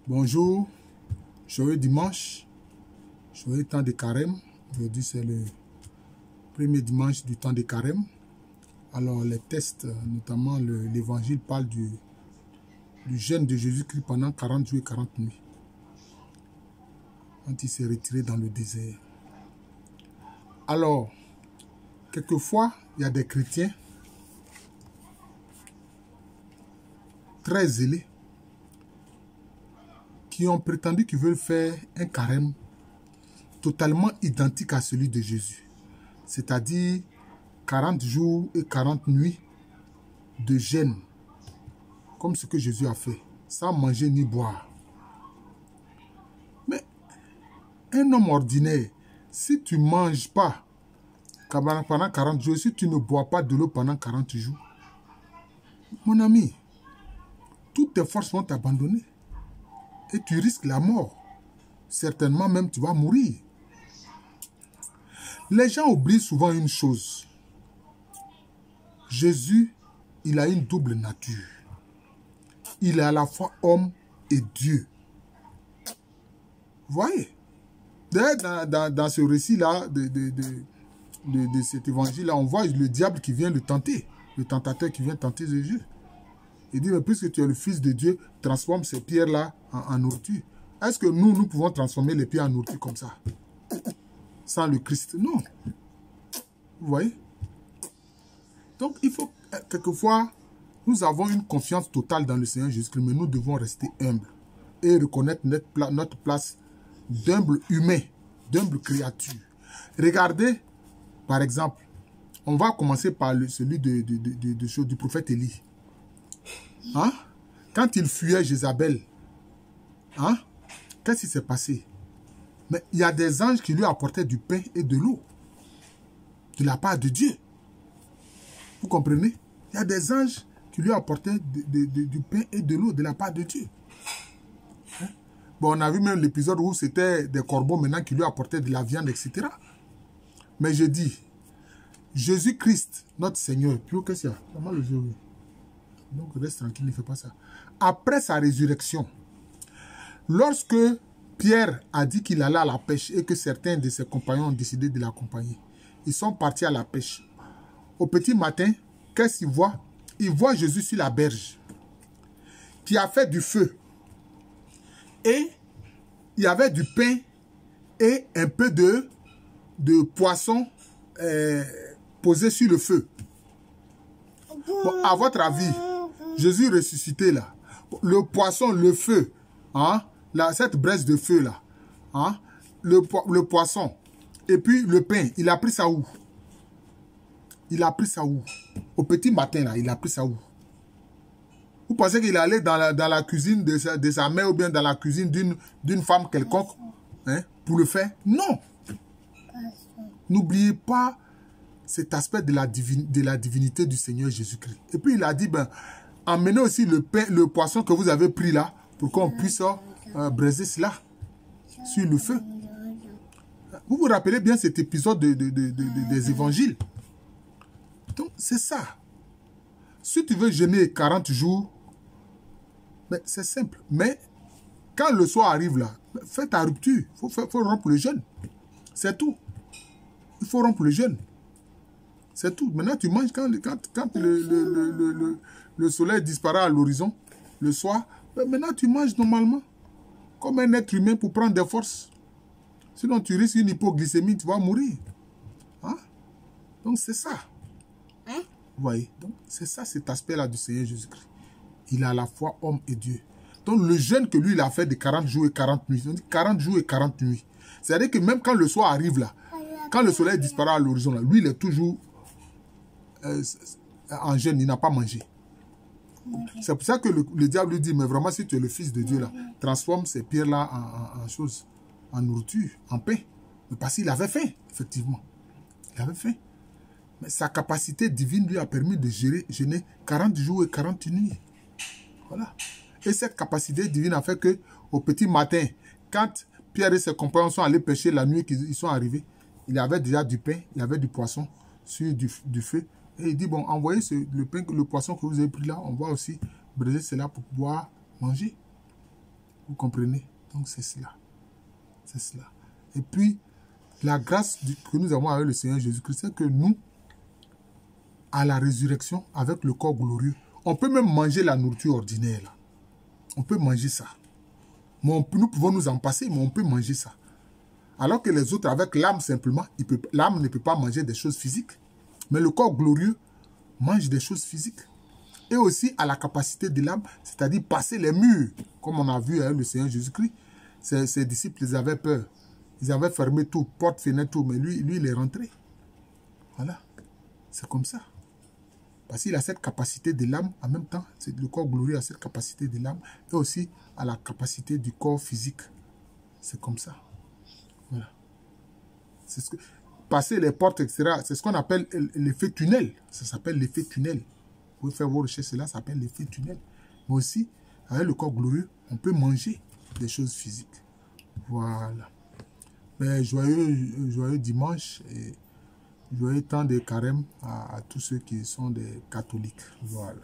Bonjour, joyeux dimanche, joyeux temps de carême. Aujourd'hui c'est le premier dimanche du temps de carême. Alors les textes, notamment l'évangile parle du jeûne de Jésus-Christ pendant 40 jours et 40 nuits. Quand il s'est retiré dans le désert. Alors, quelquefois, il y a des chrétiens très zélés qui ont prétendu qu'ils veulent faire un carême totalement identique à celui de Jésus. C'est-à-dire 40 jours et 40 nuits de jeûne, comme ce que Jésus a fait, sans manger ni boire. Mais un homme ordinaire, si tu ne manges pas pendant 40 jours, si tu ne bois pas de l'eau pendant 40 jours, mon ami, toutes tes forces vont t'abandonner. Et tu risques la mort. Certainement même tu vas mourir. Les gens oublient souvent une chose. Jésus, il a une double nature. Il est à la fois homme et Dieu. Vous voyez? Dans ce récit-là, de cet évangile-là, on voit le diable qui vient le tenter. Le tentateur qui vient tenter Jésus. Il dit, mais puisque tu es le Fils de Dieu, transforme ces pierres-là en nourriture. Est-ce que nous pouvons transformer les pierres en nourriture comme ça? Sans le Christ? Non. Vous voyez? Donc, il faut, quelquefois, nous avons une confiance totale dans le Seigneur Jésus-Christ, mais nous devons rester humbles et reconnaître notre place d'humble humain, d'humble créature. Regardez, par exemple, on va commencer par celui du prophète Élie. Hein? Quand il fuyait Jézabel, hein? Qu'est-ce qui s'est passé? Mais il y a des anges qui lui apportaient du pain et de l'eau. De la part de Dieu. Vous comprenez? Il y a des anges qui lui apportaient du pain et de l'eau de la part de Dieu. Hein? Bon, on a vu même l'épisode où c'était des corbeaux maintenant qui lui apportaient de la viande, etc. Mais je dis, Jésus-Christ, notre Seigneur, puis qu'est-ce qu'il y a? Comment le jeu? Donc reste tranquille, ne fais pas ça. Après sa résurrection, lorsque Pierre a dit qu'il allait à la pêche et que certains de ses compagnons ont décidé de l'accompagner, ils sont partis à la pêche. Au petit matin, qu'est-ce qu'ils voient? Ils voient Jésus sur la berge qui a fait du feu. Et il y avait du pain et un peu de poisson posé sur le feu. Bon, à votre avis, Jésus ressuscité là, le poisson, le feu, hein, cette braise de feu là, hein, le poisson, et puis le pain, il a pris ça où? Il a pris ça où? Au petit matin là, il a pris ça où? Vous pensez qu'il allait dans la cuisine de sa mère ou bien dans la cuisine d'une femme quelconque, hein, pour le faire? Non. N'oubliez pas cet aspect de la divinité du Seigneur Jésus-Christ. Et puis il a dit, ben, emmenez aussi le poisson que vous avez pris là, pour qu'on puisse braiser cela sur le feu. Vous vous rappelez bien cet épisode des évangiles. Donc c'est ça. Si tu veux jeûner 40 jours, c'est simple. Mais quand le soir arrive là, fais ta rupture. Il faut rompre le jeûne. C'est tout. Il faut rompre le jeûne. C'est tout. Maintenant, tu manges quand le soleil disparaît à l'horizon, le soir. Maintenant, tu manges normalement, comme un être humain pour prendre des forces. Sinon, tu risques une hypoglycémie, tu vas mourir. Hein? Donc, c'est ça. Hein? Vous voyez? Donc, c'est ça, cet aspect-là du Seigneur Jésus-Christ. Il est à la fois homme et Dieu. Donc, le jeûne que lui, il a fait de 40 jours et 40 nuits. On dit 40 jours et 40 nuits. C'est-à-dire que même quand le soir arrive là, quand le soleil disparaît à l'horizon là, lui, il est toujours en jeûne, il n'a pas mangé. C'est pour ça que le diable lui dit, mais vraiment, si tu es le Fils de Dieu là, transforme ces pierres-là en choses, en nourriture, en pain. Mais parce qu'il avait faim, effectivement. Il avait faim. Mais sa capacité divine lui a permis de jeûner 40 jours et 40 nuits. Voilà. Et cette capacité divine a fait que, au petit matin, quand Pierre et ses compagnons sont allés pêcher la nuit qu'ils sont arrivés, il y avait déjà du pain, il y avait du poisson sur du feu. Et il dit, bon, envoyez le poisson que vous avez pris là, on va aussi braiser cela pour pouvoir manger. Vous comprenez? Donc c'est cela. C'est cela. Et puis, la grâce que nous avons avec le Seigneur Jésus-Christ, c'est que nous, à la résurrection, avec le corps glorieux, on peut même manger la nourriture ordinaire. Là. On peut manger ça. Mais nous pouvons nous en passer, mais on peut manger ça. Alors que les autres, avec l'âme simplement, l'âme ne peut pas manger des choses physiques. Mais le corps glorieux mange des choses physiques. Et aussi à la capacité de l'âme, c'est-à-dire passer les murs, comme on a vu avec le Seigneur Jésus-Christ. Ses disciples, ils avaient peur. Ils avaient fermé tout, porte, fenêtre, tout, mais lui, il est rentré. Voilà. C'est comme ça. Parce qu'il a cette capacité de l'âme, en même temps, le corps glorieux a cette capacité de l'âme, et aussi à la capacité du corps physique. C'est comme ça. Voilà. Passer les portes, etc., c'est ce qu'on appelle l'effet tunnel. Ça s'appelle l'effet tunnel. Vous pouvez faire vos recherches, cela s'appelle l'effet tunnel. Mais aussi, avec le corps glorieux, on peut manger des choses physiques. Voilà. Mais joyeux dimanche et joyeux temps de carême à tous ceux qui sont des catholiques. Voilà.